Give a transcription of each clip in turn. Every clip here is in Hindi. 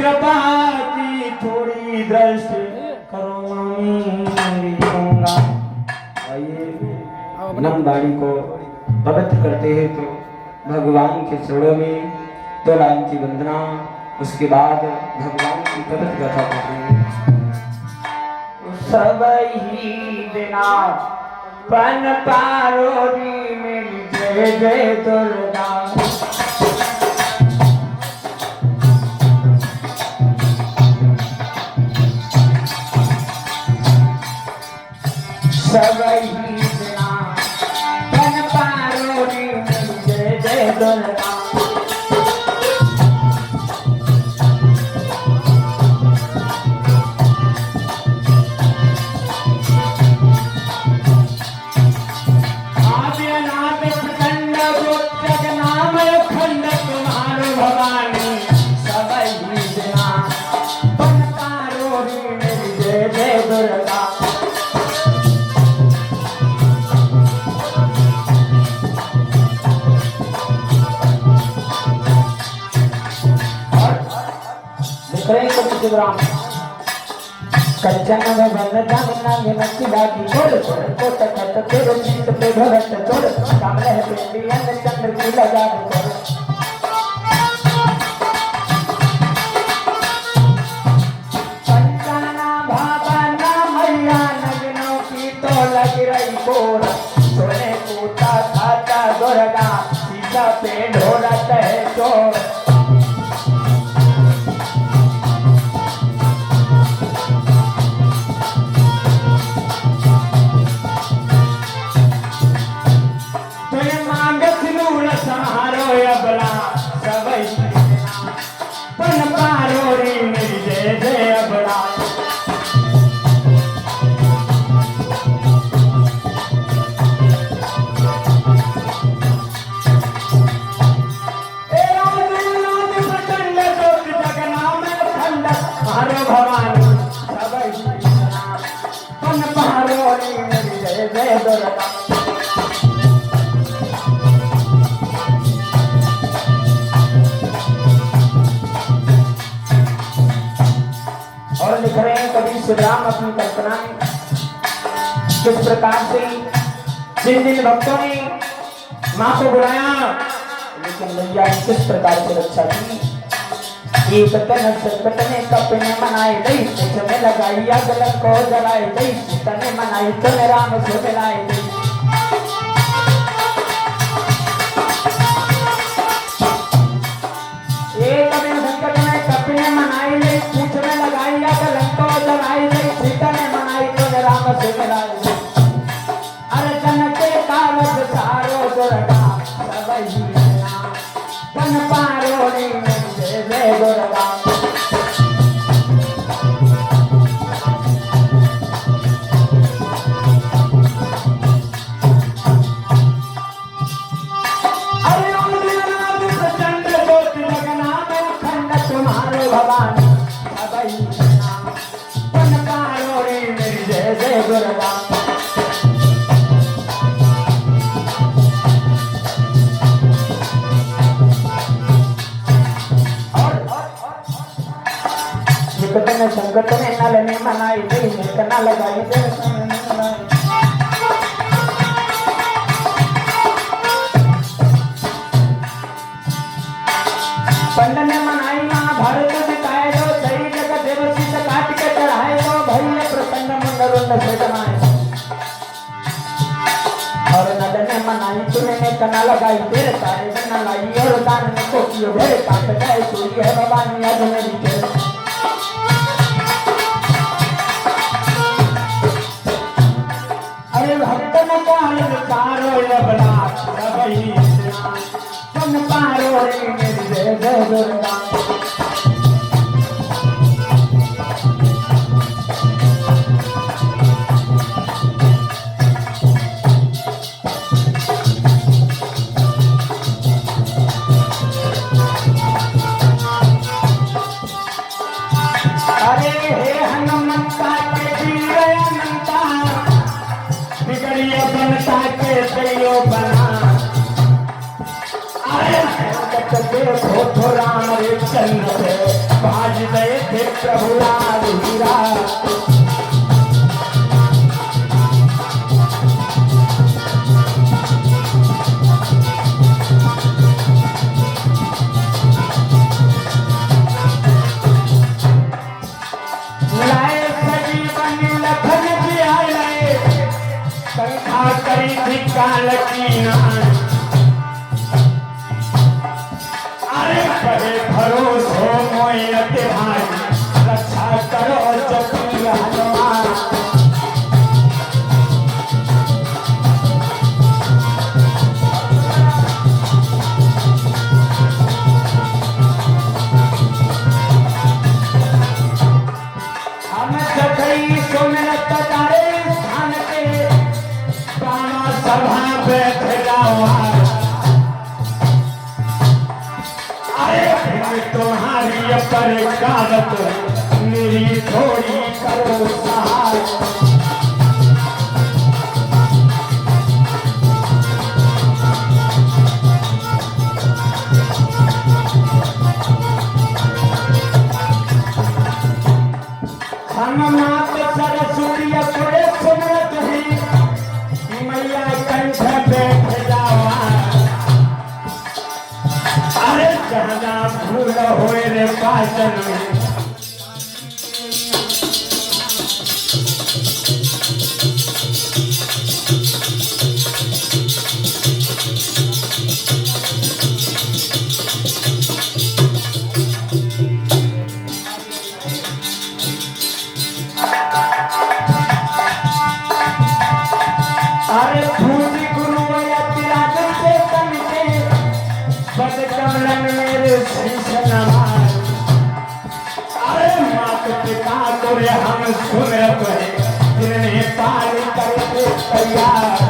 कृपा की थोड़ी दृष्टि करूंगा। आइए नम वाणी को पवित्र करते हैं तो भगवान के चरणों में 2 लाइन की वंदना, उसके बाद भगवान की पवित्र कथा करेंगे। सब ही बिना पन पारोरी में जय जय दुर्गा। सब ही बिना पन पारोरी में जय जय दुर्गा। कंचन भवन जामना नक्की बाकी छोड़ छोड़ को तक तेरे नीत पे भरत छोड़ सामने है पिंडियन चंद्र की लगा छोड़। पंचाना भावना मैया नगनों की तो लग रही कोर सोने पूता खाता दुर्गा सीधा पे ढोरत है चोर। और लिख रहे हैं कभी श्रीराम अपनी कल्पना में किस प्रकार से जिन जिन भक्तों ने मां को बुलाया लेकिन मैया ने किस प्रकार से रक्षा की। एक तन संकट ने कपने मनाए दई में लगाई गलन को जलाए दई तने मनाई तो राम से मिलाए दई। एक संकट में कपने मनाई ले पूछ में लगाई गलन को जलाए दई तने मनाई तो राम से मिलाए दई। अरे जन के कावज सारो दुर्गा सब ही पन पारोड़ी में जय जय दुर्गा। अरे प्रचंड ज्योति लगना में खंड तुम्हारे भवानी सब ही पन पारोड़ी में जय जय दुर्गा। संकट में नल ने मनाई दई निकना लगाई दे पंड ने मनाई महाभारत दिखाए दो सही जगह देवसी से काट के चढ़ाए दो भैया प्रसन्न मुंडरुंड से जमाए। और नल ने मनाई तूने निकना लगाई तेरे सारे बना लाई और दान ने को कियो भेड़ काट गए चोरी है भवानी आज मेरी तेरे। भक्तन काल विचारो लबला सबही पन पारो रे मेरी जय जय दुर्गा। अरे हे हनुमंता के वीर अनंता बिगड़िया बनता के दैयो बना। अरे देखो तो राम रे चंद्र पे बाज गए थे प्रभु लाल हीरा। करी थी काल की अरे बड़े भरोसो मोयत भाई रक्षा करो जपी हनुमान। हम जगई सुमिरत तारे स्थान के सभा बैठ जाओ। अरे तुम्हारी पर कागत मेरी थोड़ी करो सहाय। हम मात सरस्वती थोड़े सुनत हैं मैया कंठ बैठ जाओ। अरे जहाँ भूल होए रे पाचन में अरे भूमि गुरु से कमिटे बद कमलन मेरे शीश नवार। अरे मात पिता को हम सुमिरत है जिन्हें पार करके तैयार।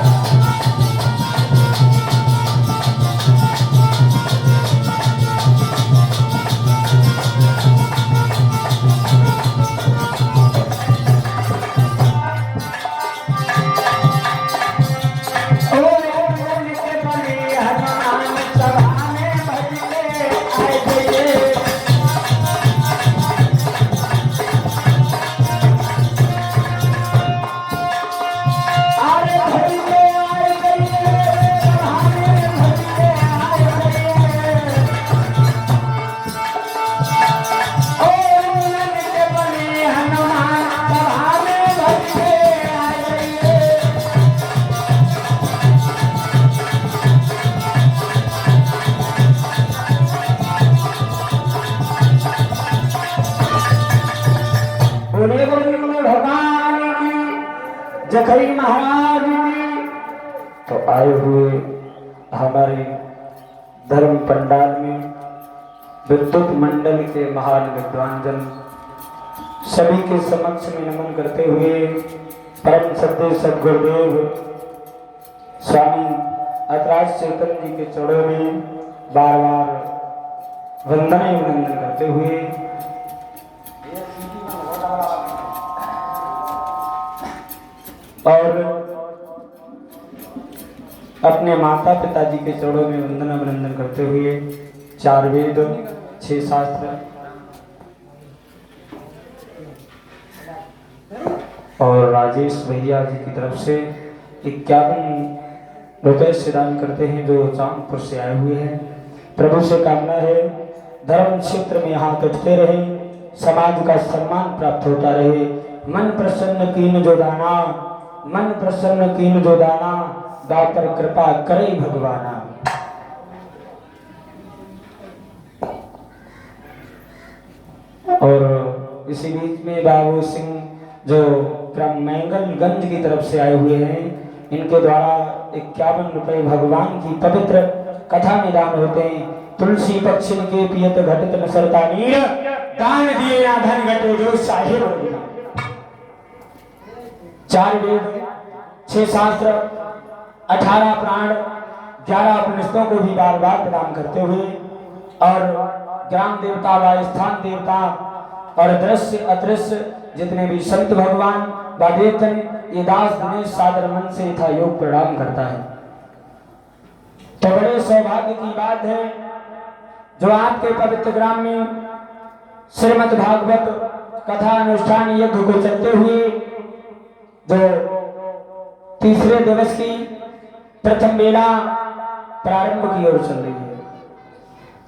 जखई महाराज तो आए हुए हमारे धर्म पंडाल में विद्युत मंडल के महान विद्वानजन सभी के समक्ष में नमन करते हुए परम सत्य सद्गुरुदेव स्वामी अतराज चेतन जी के चरणों में बार बार वंदना अभिनंदन करते हुए और अपने माता पिताजी के चरणों में वंदन अभिनंदन करते हुए 4 वेद 6 शास्त्र और राजेश भैया जी की तरफ से 51 रुपए से दान करते हैं जो चांदपुर से आए हुए हैं। प्रभु से कामना है धर्म क्षेत्र में हाथ उठते रहे, समाज का सम्मान प्राप्त होता रहे। मन प्रसन्न कीन जो दाना, मन प्रसन्न कीन जो दाना, दातर कृपा करे भगवाना। और इसी बीच में बाबू सिंह जो मैंगलगंज की तरफ से आए हुए हैं, इनके द्वारा 51 रुपए भगवान की पवित्र कथा में दान होते हैं। तुलसी पक्षिन के पियत घटित न सरता नीर, दान दिए ना धन घटे जो साहिब। 4 वेद 6 शास्त्र 18 प्राण 11 उपनिषदों को भी बार बार प्रदान करते हुए और ग्राम देवता व स्थान देवता और दृश्य अदृश्य जितने भी संत भगवान वादेतन ये दास दिनेश सादर मन से यथा योग प्रणाम करता है। तो बड़े सौभाग्य की बात है जो आपके पवित्र ग्राम में श्रीमद् भागवत कथा अनुष्ठान यज्ञ को चलते हुए जो तीसरे दिवस की प्रथम बेला प्रारंभ की ओर चल रही है,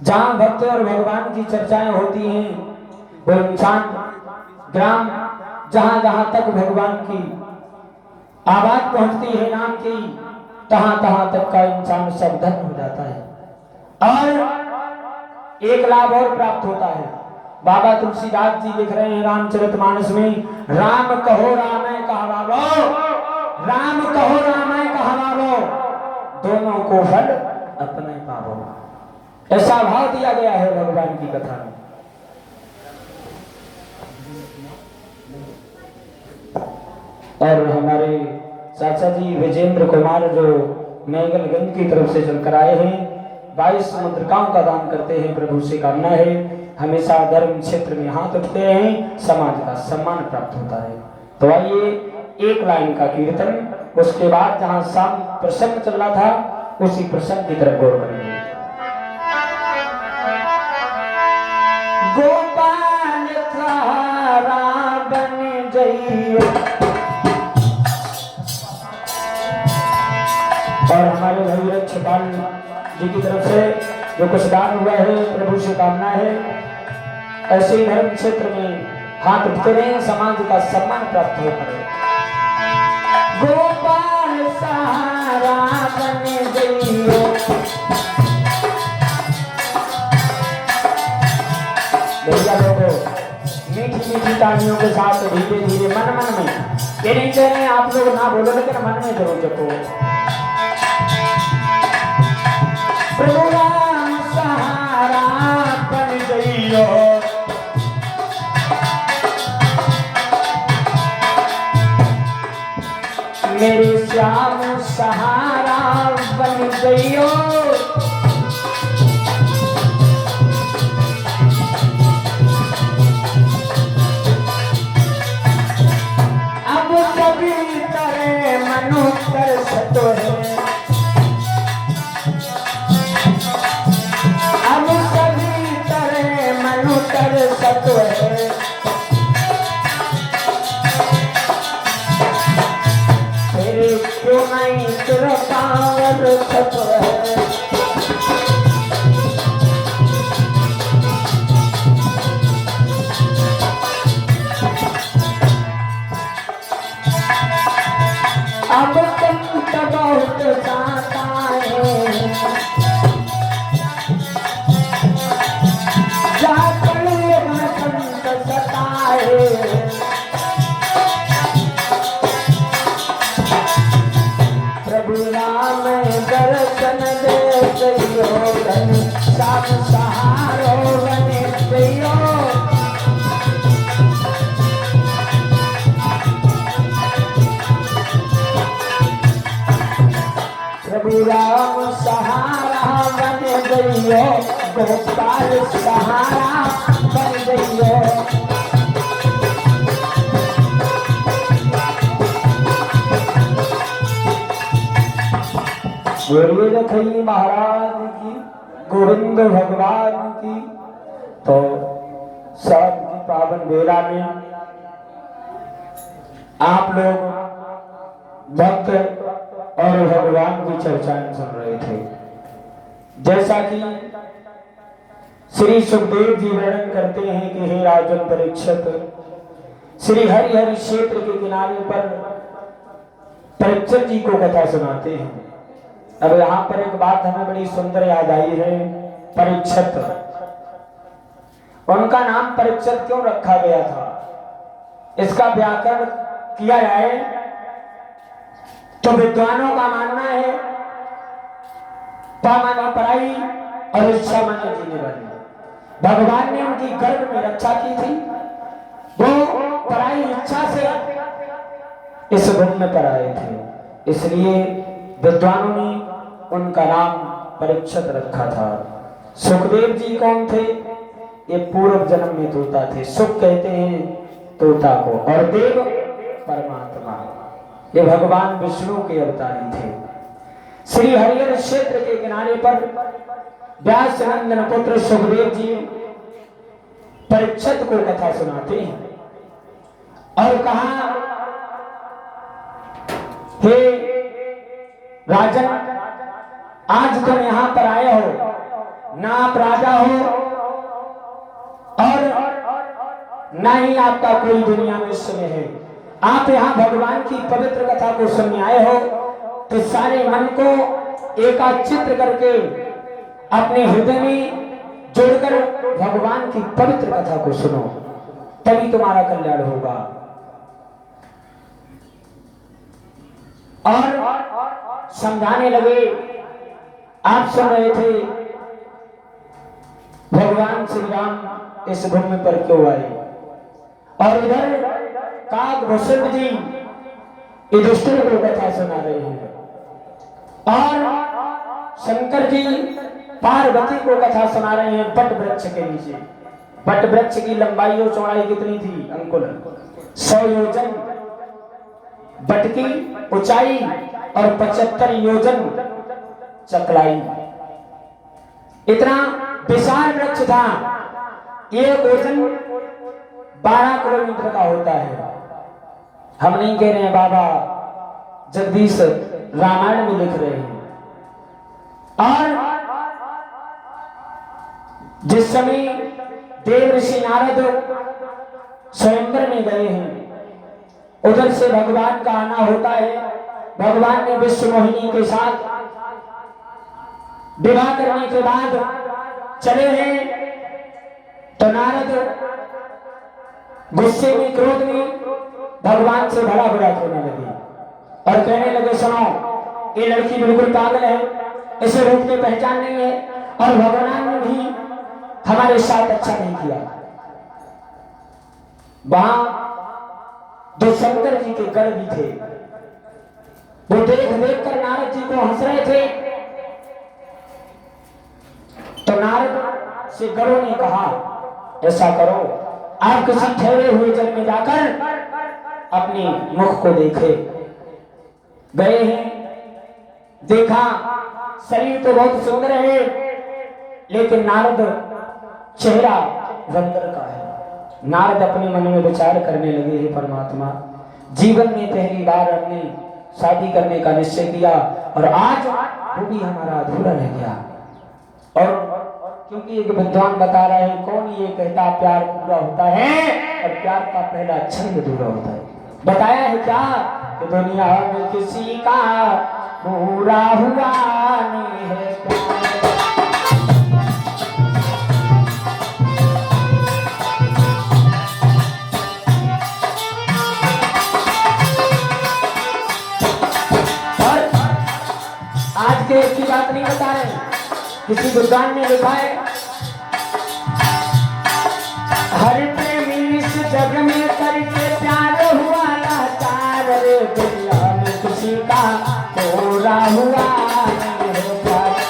जहां भक्त और भगवान की चर्चाएं होती हैं, वो इंसान ग्राम जहां जहां तक भगवान की आवाज पहुंचती है नाम की, तहां तहां तक का इंसान सब धन्य हो जाता है। और एक लाभ और प्राप्त होता है। बाबा तुलसीदास जी लिख रहे हैं रामचरितमानस में, राम कहो रामय कहवावो, राम कहो रामय कहवावो, दोनों को फल अपने पावो। ऐसा भाव दिया गया है भगवान की कथा में। और हमारे चाचा जी विजेंद्र कुमार जो मैंगलगंज की तरफ से चलकर आए हैं, 22 मुद्रिकाओं का दान करते हैं। प्रभु से कामना है हमेशा धर्म क्षेत्र में हाथ उठते हैं, समाज का सम्मान प्राप्त होता है। तो आइए एक लाइन का कीर्तन, उसके बाद जहां शाम प्रसंग चल रहा था उसी प्रसंग की तरफ गौर करेंगे। गोपाल थारा बन जइयो। और हमारे भाई रक्षपाल जी की तरफ से जो कुछ दान हुआ है, प्रभु से कामना है ऐसे ही धर्म क्षेत्र में हाथ उठते रहे, समाज का सम्मान प्राप्त होता है। गोपाल सहारा बन जइयो, भैया लोगों मीठी मीठी तालियों के साथ धीरे धीरे मन मन में, ये नहीं कह रहे आप लोग ना बोलो, लेकिन मन में जरूर जपो। प्रभु राम सहारा बन जइयो, मेरे श्याम सहारा बन जइयो। अब सभी तरह मनुष्य सतो है, अब सभी तरह मनुष्य सतो है। क्यों नहीं तेरा पावर सतो है। अब तुम तो बहुत जाता है, जाकर संत सताए। प्रभु राम दर्शन दे जइयो, सब सहारो बने जइयो। प्रभु राम सहारा बन जइयो, गोपाल सहारा बन जइयो। बोलिए लखई महाराज की, गोविंद भगवान की। तो शाम की पावन बेला में आप लोग भक्त और भगवान की चर्चाएं सुन रहे थे। जैसा कि श्री सुखदेव जी वर्णन करते हैं कि हे राजन परीक्षित, श्री हरिहर क्षेत्र के किनारे पर परीक्षित जी को कथा सुनाते हैं। अब यहाँ पर एक बात हमें बड़ी सुंदर याद आई है। परीक्षित, उनका नाम परीक्षित क्यों रखा गया था, इसका व्याकरण किया जाए तो विद्वानों का मानना है पा माना पढ़ाई और इच्छा माने जीने वाली। भगवान ने उनकी गर्भ में रक्षा की थी, वो पढ़ाई इच्छा से इस भूमि में पर आए थे, इसलिए विद्वानों ने उनका नाम परीक्षित रखा था। सुखदेव जी कौन थे? ये पूर्व जन्म में तोता थे। सुख कहते हैं तोता को, और देव परमात्मा, ये भगवान विष्णु के अवतारी थे। श्री हरिहर क्षेत्र के किनारे पर व्यास नंदन पुत्र सुखदेव जी परीक्षित को कथा सुनाते हैं और कहा, हे राजन, आज तुम यहां पर आए हो, ना आप राजा हो और ना ही आपका कोई दुनिया में स्नेह है। आप यहाँ भगवान की पवित्र कथा को सुनने आए हो तो सारे मन को एकाचित्र करके अपने हृदय में जोड़कर भगवान की पवित्र कथा को सुनो, तभी तुम्हारा कल्याण होगा। और समझाने लगे, आप सुन रहे थे भगवान श्री राम इस भूमि पर क्यों आए, और इधर काग वशिष्ठ जी युधिष्ठिर को कथा सुना रहे हैं, और शंकर जी पार्वती को कथा सुना रहे हैं बट वृक्ष के नीचे। बट वृक्ष की लंबाई और चौड़ाई कितनी थी अंकुल? 100 योजन बट की ऊंचाई और 75 योजन चकलाई। इतना विशाल वृक्ष था। एक योजन 12 किलोमीटर का होता है। हम नहीं कह रहे हैं, बाबा जगदीश रामायण में लिख रहे हैं। और जिस समय देव ऋषि नारद स्वयंवर में गए हैं, उधर से भगवान का आना होता है। भगवान ने विश्व मोहिनी के साथ विवाह करने के बाद चले हैं तो नारद गुस्से में, क्रोध में भगवान से भला बुरा कहने लगे और कहने लगे, सुनो, ये लड़की बिल्कुल पागल है, इसे रूप में पहचान नहीं है और भगवान ने भी हमारे साथ अच्छा नहीं किया। वहां दो शंकर जी के गढ़ भी थे। वो देख देख कर नारद जी को हंस रहे थे। तो नारद से गरुड़ ने कहा, ऐसा करो, आप किसी ठहरे हुए जल में जाकर अपने मुख को देखे। गए हैं, देखा शरीर तो बहुत सुंदर है, लेकिन नारद चेहरा बंदर का है। नारद अपने मन में विचार करने लगे, हे परमात्मा, जीवन में पहली बार हमने शादी करने का निश्चय किया और आज वो भी हमारा अधूरा रह गया। और क्योंकि एक विद्वान बता रहे हैं, कौन ये कहता प्यार पूरा होता है, और प्यार का पहला क्षण अधूरा होता है। बताया है क्या कि दुनिया में किसी का पूरा हुआ नहीं है प्यार। आज के एक की बात नहीं बता रहे, किसी विद्वान ने लिखा है, हर प्रेमी इस जग में करके प्यार हुआ लाचार, रे दुनिया में किसी का पूरा हुआ नहीं है प्यार।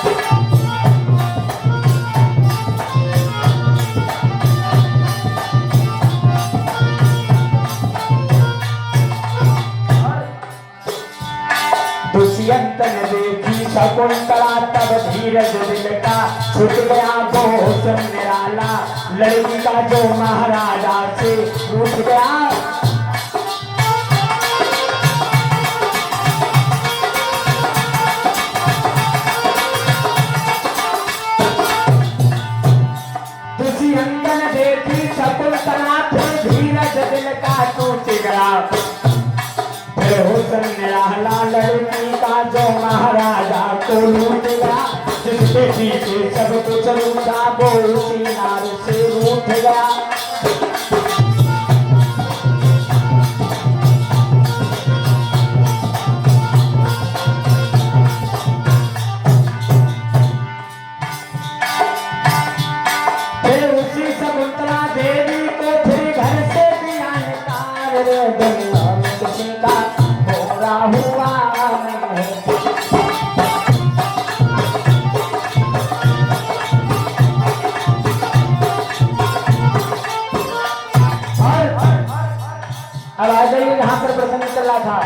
दुष्यंत ने देखी शकुंतला, तब धीरज दिल का छूट गया बहुत निराला, लड़की का जो महाराजा से उठ गया। दुष्यंत ने देखी शकुंतला, फिर धीरज दिल का टूट गया। हुसन निराला, लड़की का जो महाराजा को लूट गया। जिसके पीछे सब कुछ लूटा, वो उसी नार से रूठ गया। फिर उसी शकुंतला देवी को फिर घर से भी निकाल, दुनिया में किसी का पूरा हुआ नहीं है। अब आ जाइए, यहाँ पर प्रसंग चल रहा था।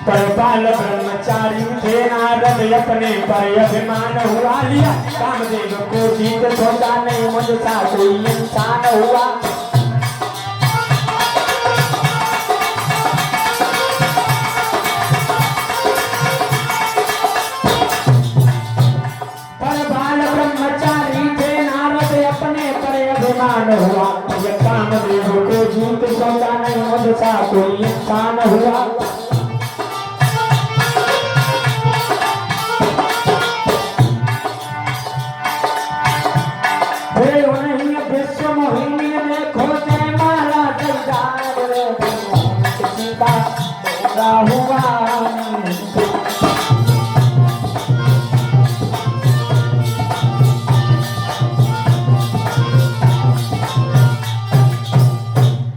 परपाल ब्रह्मचारी थे नारद अपने पर अभिमान हुआ लिया कामदेव को जीत सोचा नहीं मुझसा कोई इंसान हुआ। परपाल ब्रह्मचारी थे नारद अपने पर अभिमान हुआ कामदेव को जीत सोचा नहीं मुझसा कोई इंसान हुआ। हुआ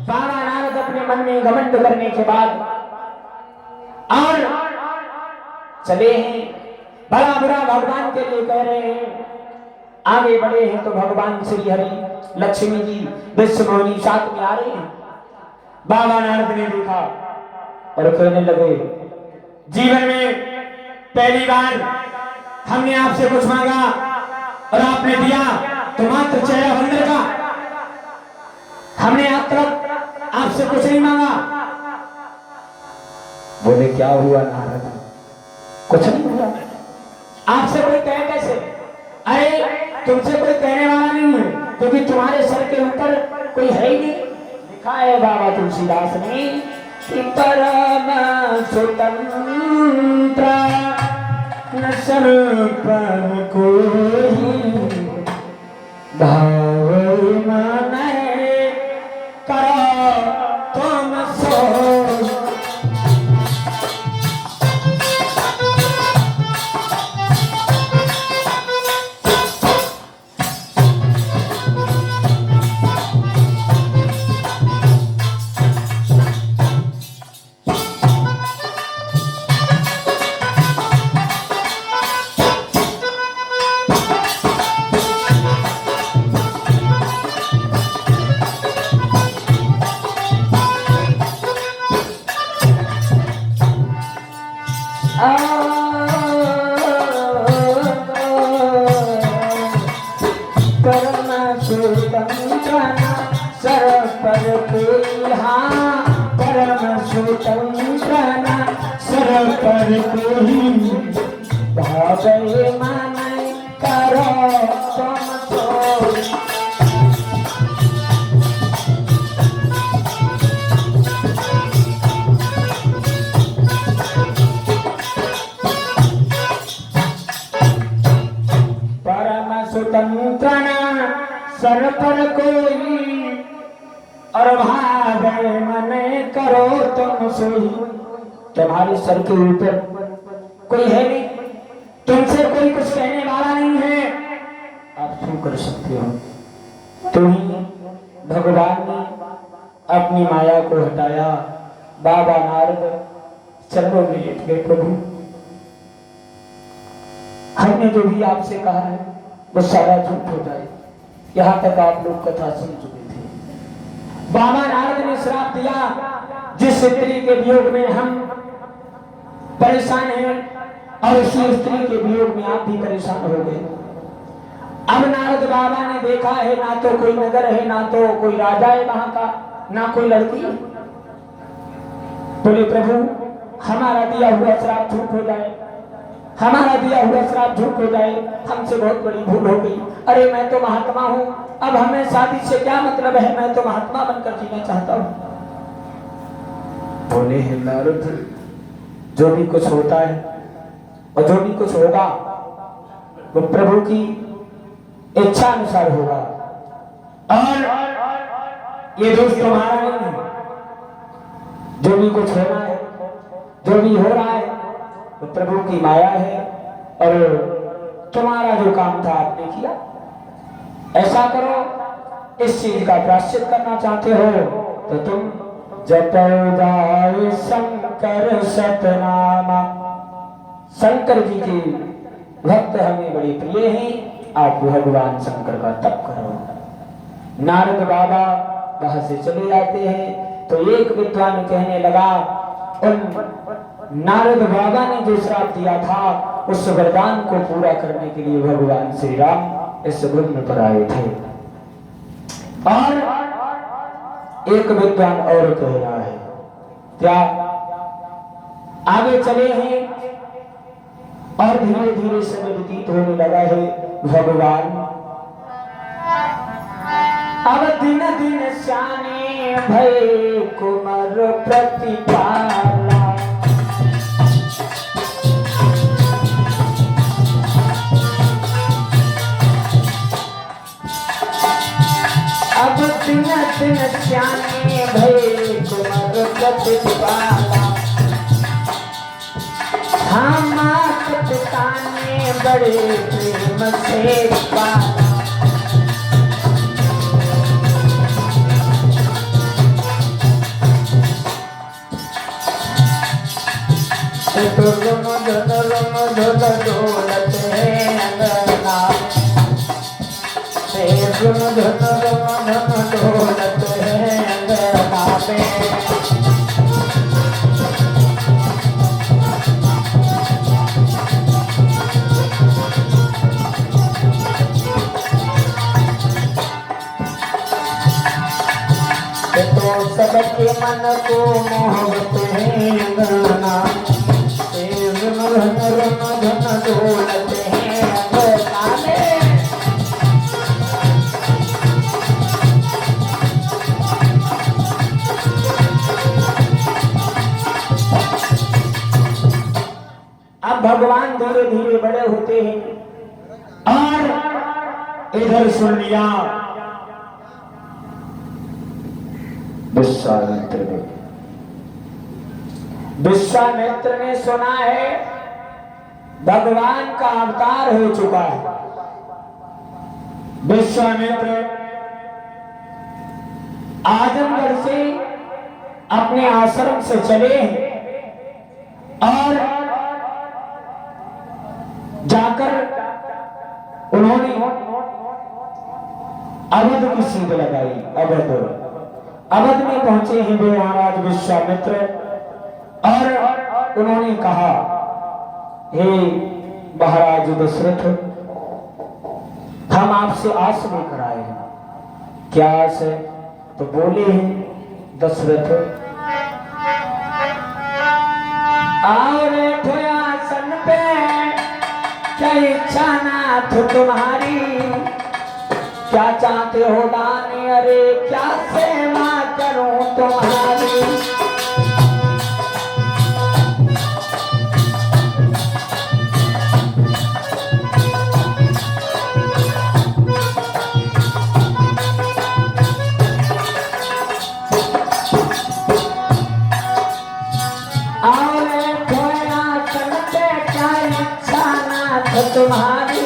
बाबा नारद अपने मन में घमंड करने के बाद और चले हैं बड़ा बुरा भगवान के लिए कह रहे हैं। आगे बढ़े हैं तो भगवान श्री हरि लक्ष्मी जी विश्व मोहिनी साथ में आ रहे हैं। बाबा नारद ने देखा और कहने लगे जीवन में पहली बार हमने आपसे कुछ मांगा और आपने दिया तो मात्र चेहरा बंदर का। हमने आप तक आपसे कुछ नहीं मांगा। बोले क्या हुआ नारद, कुछ नहीं हुआ। आपसे कोई कहे कैसे? अरे तुमसे कोई कहने वाला नहीं है क्योंकि तुम्हारे सर के ऊपर कोई है ही नहीं। लिखा है बाबा तुलसीदास ने कि परम स्वतंत्र न सर पर कोई भाव मन करो तुम सो। सर पर कोई और भागे मने करो तुम सोई। तुम्हारे सर के ऊपर कोई है नहीं, तुमसे कोई कुछ कहने वाला नहीं है, आप क्यों कर सकते हो? तुम्ही भगवान ने अपनी माया को हटाया। बाबा नारद चरणों में लेट गए। प्रभु हमने जो भी आपसे कहा है वो सारा झूठ हो जाए। यहाँ तक आप लोग कथा सुन चुके थे। बाबा नारद ने श्राप दिया जिस स्त्री के वियोग में हम परेशान हैं और उसी स्त्री के वियोग में आप भी परेशान हो गए। अब नारद बाबा ने देखा है ना तो कोई नगर है, ना तो कोई राजा है वहां का, ना कोई लड़की। बोले प्रभु हमारा दिया हुआ श्राप झूठ हो जाए, हमारा दिया हुआ श्राप झूठ हो जाए, हमसे बहुत बड़ी भूल हो गई। अरे मैं तो महात्मा हूँ, अब हमें शादी से क्या मतलब है, मैं तो महात्मा बनकर जीना चाहता हूँ। बोले हे नारद जो भी कुछ होता है और जो भी कुछ होगा वो प्रभु की इच्छा अनुसार होगा और ये दोष तुम्हारा नहीं है। जो भी कुछ होना है, जो भी हो रहा है वो प्रभु की माया है और तुम्हारा जो काम था आपने किया। ऐसा करो, इस चीज का प्रायश्चित करना चाहते हो तो तुम जपो जाए शंकर सतनामा। शंकर जी के भक्त हमें बड़े प्रिय हैं, आप भगवान शंकर का तप करो। नारद बाबा वहां से चले जाते हैं तो एक विद्वान कहने लगा, उन नारद बाबा ने जो श्राप दिया था उस वरदान को पूरा करने के लिए भगवान श्री राम इस भूमि पर आए थे। और एक विद्वान और कह रहा है, क्या आगे चले हैं और धीरे धीरे समय व्यतीत होने लगा है। भगवान अब दिन दिन श्याने भय कुमार प्रतिपाला, अब दिन दिन श्याने भय कुमार प्रतिपाला, हम पिता ने बड़े प्रेम से पाला। डोलत है अंगना, डोलत है अंगना में। तो सबके मन को मोहब्बत है अंगना, डोलत है अंगना में। अब भगवान धीरे धीरे बड़े होते हैं और इधर सुन लिया विश्वामित्र ने सुना है भगवान का अवतार हो चुका है। विश्वामित्र आजमगढ़ से अपने आश्रम से चले और जाकर उन्होंने अवध की सीध लगाई। अवध में पहुंचे हैं वे महाराज विश्वामित्र और उन्होंने कहा, हे महाराज दशरथ, हम आपसे आस लेकर आए हैं। क्या आस है? तो बोले हैं दशरथ, आओ बैठो आसन पे, क्या इच्छा नाथ तुम्हारी, क्या चाहते हो दानी, अरे क्या सेवा करूं तुम्हारी। तुम्हारी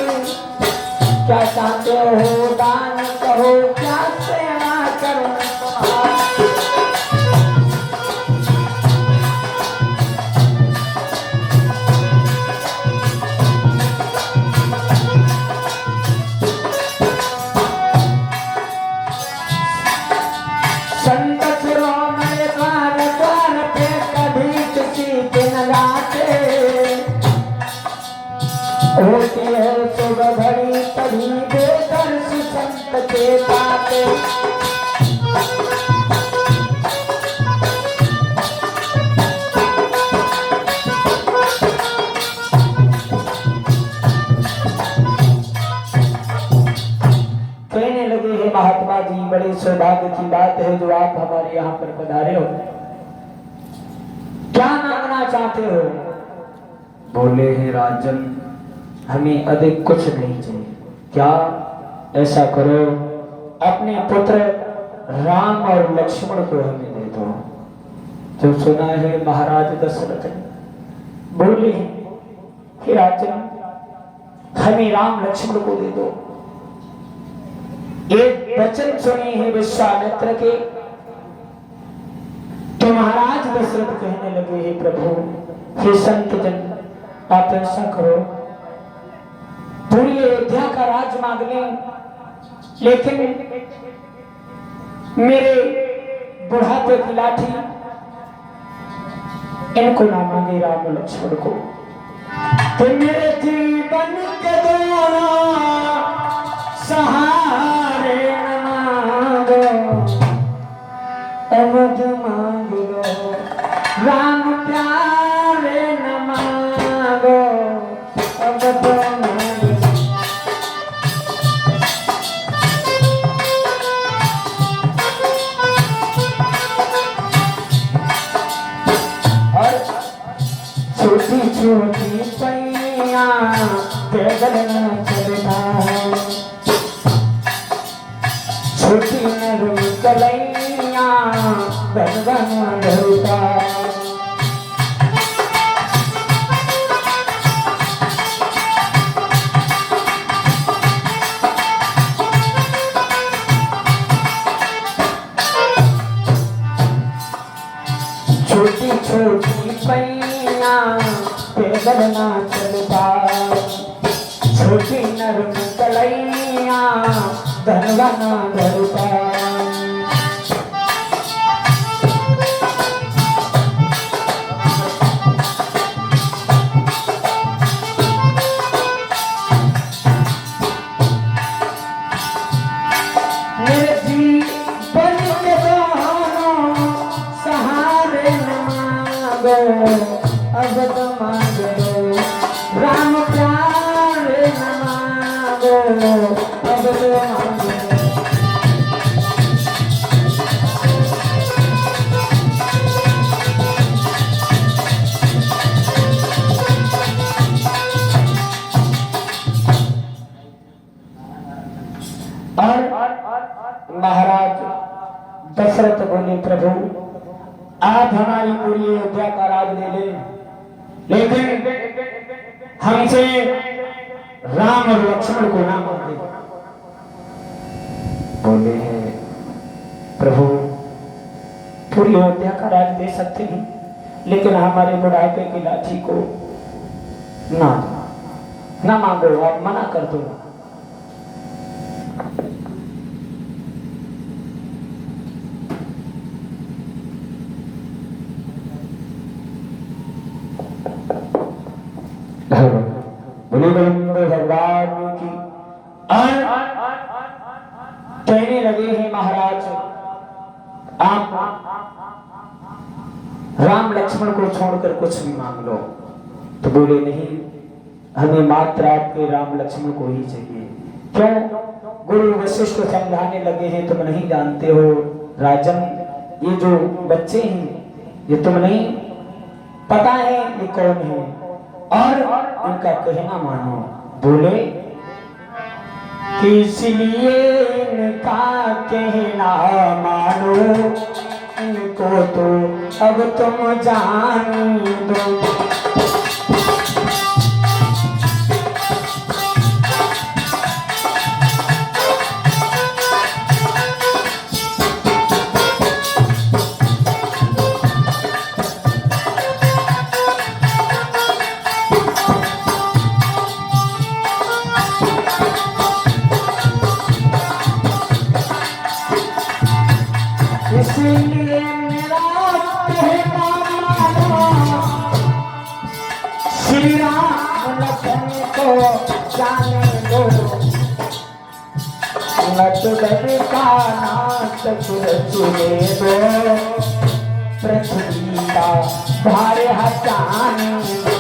क्या चाहते हो दान कहो, क्या सेवा करूं तुम्हारी। संकट रो मेरे द्वार द्वार पे कभी किसी दिन लाते, होती है सुबह घड़ी तभी बेदर्श संत के पाते। कहने लगे हैं महात्मा जी, बड़े सौभाग्य की बात है जो आप हमारे यहाँ पर पधारे हो। क्या मांगना चाहते हो? बोले हैं राजन, हमें अधिक कुछ नहीं चाहिए। क्या? ऐसा करो, अपने पुत्र राम और लक्ष्मण को हमें दे दो। जो सुना है महाराज दशरथ बोले, हे राजन, हमें राम लक्ष्मण को दे दो। एक वचन सुने हैं विश्वामित्र के, तो महाराज दशरथ कहने लगे, हे प्रभु, हे संत जन, आप ऐसा करो, पूरी अयोध्या का राज मांग लें, लेकिन मेरे बुढ़ापे की लाठी इनको ना मांगे राम लक्ष्मण को कि मेरे जीवन के दोनों सहारे न मांगो, अवध मांग लो राम प्यारे न मांगो, अवध मांग लो। छोटी छोटी पैया पैदल न चलना, छोटी नरम कलैया बन धरता। छोटी छोटी पैया पैदल ना चलता, छोटी नरम कलैया धनवा ना धरता। मेरे जीवन के दोनों सहारे न मांगो, अवध मांग लो राम प्यारे न मांगो, अवध मांग लो। और महाराज दशरथ बोले प्रभु आप हमारी पूरी अयोध्या का राज ले ले, लेकिन हमसे राम और लक्ष्मण को ना मांगे। बोले हैं प्रभु पूरी अयोध्या का राज दे सकते हैं, लेकिन हमारे बुढ़ापे की लाठी को ना मांगो, आप मना कर दो। भगवान की कहने लगे हैं महाराज आप राम लक्ष्मण को छोड़कर कुछ भी मांग लो। तो बोले नहीं, हमें मात्र आपके राम लक्ष्मण को ही चाहिए। क्यों? गुरु वशिष्ठ समझाने लगे हैं तुम नहीं जानते हो राजन, ये जो बच्चे हैं ये तुम नहीं पता है ये कौन है, और उनका कहना मानो। बोले कि इसलिए इनका कहना मानो, इनको तो अब तुम जान दो। इसलिए मेरा कहना मानो, श्री राम लक्ष्मण को जाने दो। नटवर का नाटक रचने दो, पृथ्वी का भार हटाने दो।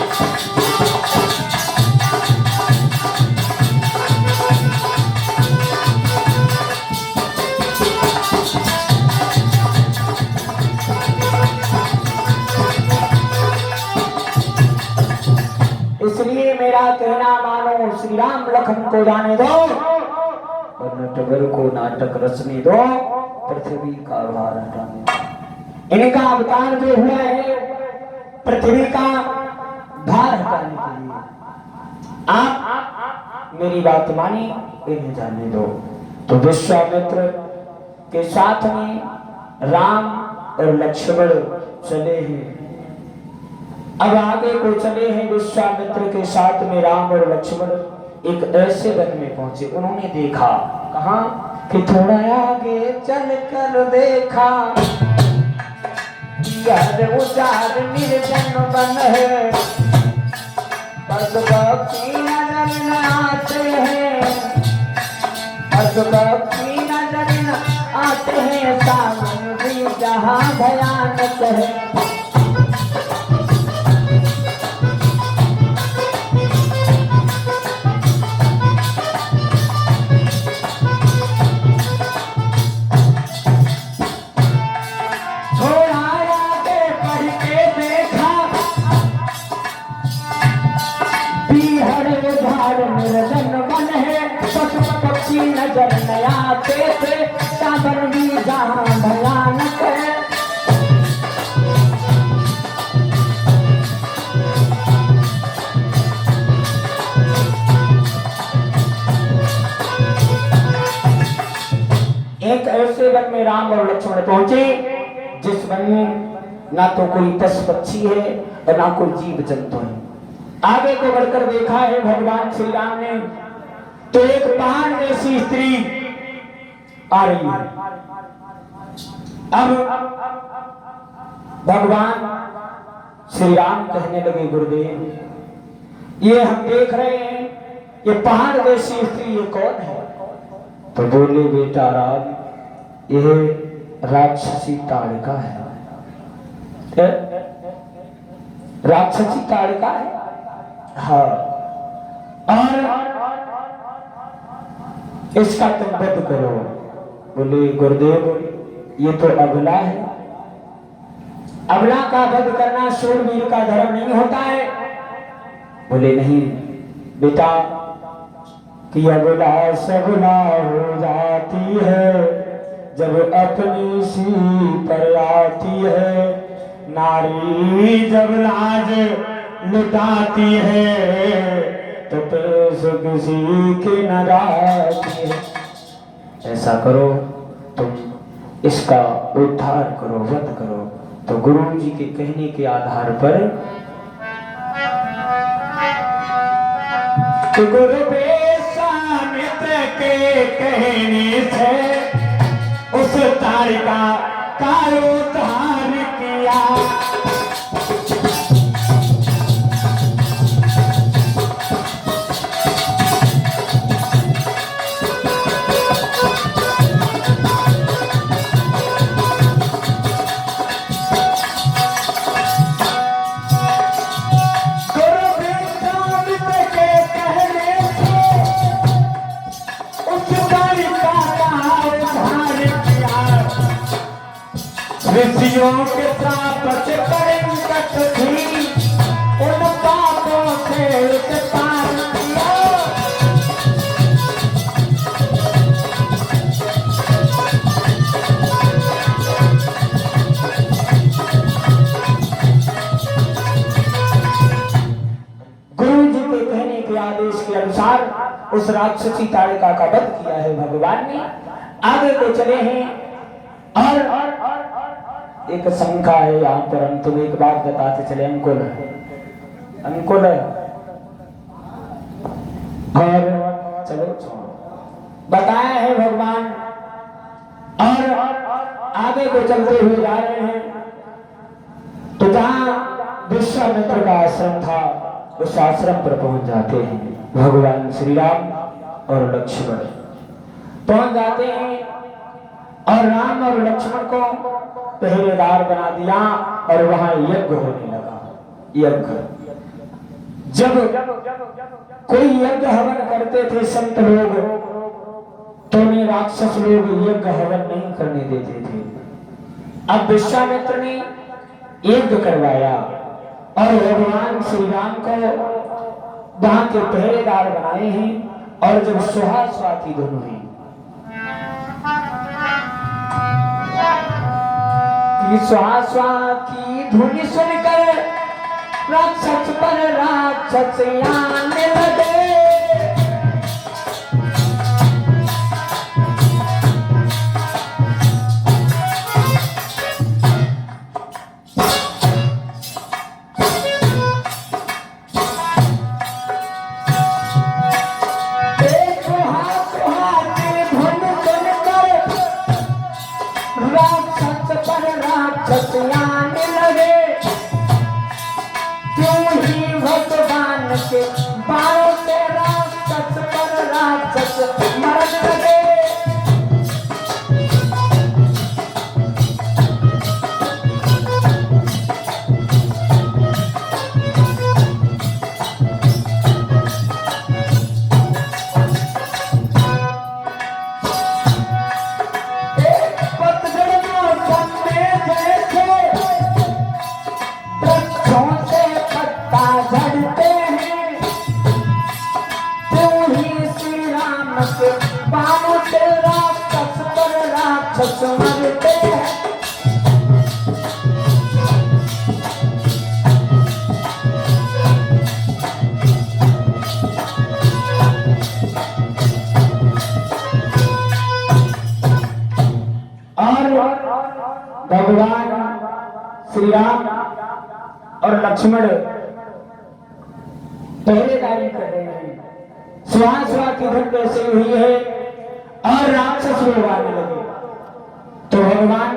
इसलिए मेरा कहना मानो, श्री राम लक्ष्मण को जाने दो और नटवर को नाटक रचने दो, पृथ्वी का भार हटाने दो। इनका अवतार जो हुआ है पृथ्वी का भार हटाने के लिए। आप मेरी बात मानी, इन्हें जाने दो। तो विश्वामित्र के साथ में राम और लक्ष्मण चले हैं। अब आगे को चले हैं विश्वामित्र के साथ में राम और लक्ष्मण एक ऐसे वन में पहुंचे। उन्होंने देखा, कहा कि थोड़ा आगे चल कर देखा हर उजार निर्जन बन है, पशु पक्षी नजर न आते हैं, पशु पक्षी नजर न आते हैं, सावन भी जहाँ भयानक है। निर्जन मन है, पशु पक्षी नजर न आते थे, सावन भी जहाँ भयानक है। एक ऐसे वन में राम और लक्ष्मण पहुंचे जिस वन में ना तो कोई पशु पक्षी है और ना कोई जीव जंतु है। आगे को बढ़कर देखा है भगवान श्री राम ने तो एक पहाड़ जैसी स्त्री आ रही है। अब भगवान श्री राम कहने लगे गुरुदेव ये हम देख रहे हैं ये पहाड़ जैसी स्त्री ये कौन है? तो बोले बेटा राम यह राक्षसी ताड़िका है। राक्षसी ताड़िका है हाँ, और इसका तुम वध करो। बोले गुरुदेव ये तो अबला है, अबला का वध करना शूरवीर का धर्म नहीं होता है। बोले नहीं बेटा कि अबला सबला हो जाती है जब अपनी सी पर आती है, नारी जब लाज लुटाती है तो पैसों किसी की न जाती है। ऐसा करो तुम इसका उद्धार करो वध करो। तो गुरु जी के कहने के आधार पर तो गुरु बेसामित्र के कहने से उस तारिका का उद्धार किया। ऋषियों के श्राप से कलंकित थी, उन पापों से उसे पार किया। गुरु जी के कहने के आदेश के अनुसार उस राक्षसी ताड़िका का वध किया है भगवान ने। आगे को चले हैं और एक शंका है यहाँ पर। हम तुम्हें एक बात बताते चले अंकुल और चलो बताया है भगवान और आगे को चलते हुए जा रहे हैं तो जहाँ विश्वामित्र का आश्रम था उस आश्रम पर पहुंच जाते हैं भगवान श्री राम और लक्ष्मण पहुंच जाते हैं और राम और लक्ष्मण को पहरेदार बना दिया और वहां यज्ञ होने लगा। यज्ञ जब कोई यज्ञ हवन करते थे संत लोग तो उन्हें राक्षस लोग यज्ञ हवन नहीं करने देते थे। अब विश्वामित्र ने यज्ञ करवाया और भगवान श्री राम को वहां के पहरेदार बनाए हैं। और जब सुहास्वाती दोनों हैं स्वास्वा की धुन सुनकर राक्षस पर राक्षस आने लगे। राक्षस आने लगे। क्यों ही भगवान के बाणों से राक्षस पर राक्षस मरने लगे। बाणों से राक्षस पर राक्षस मरते हैं। और भगवान श्री राम और लक्ष्मण पहरेदारी कर रहे हैं। सुहा की धुन कैसे हुई है और राक्षस लोग आने लगे। तो भगवान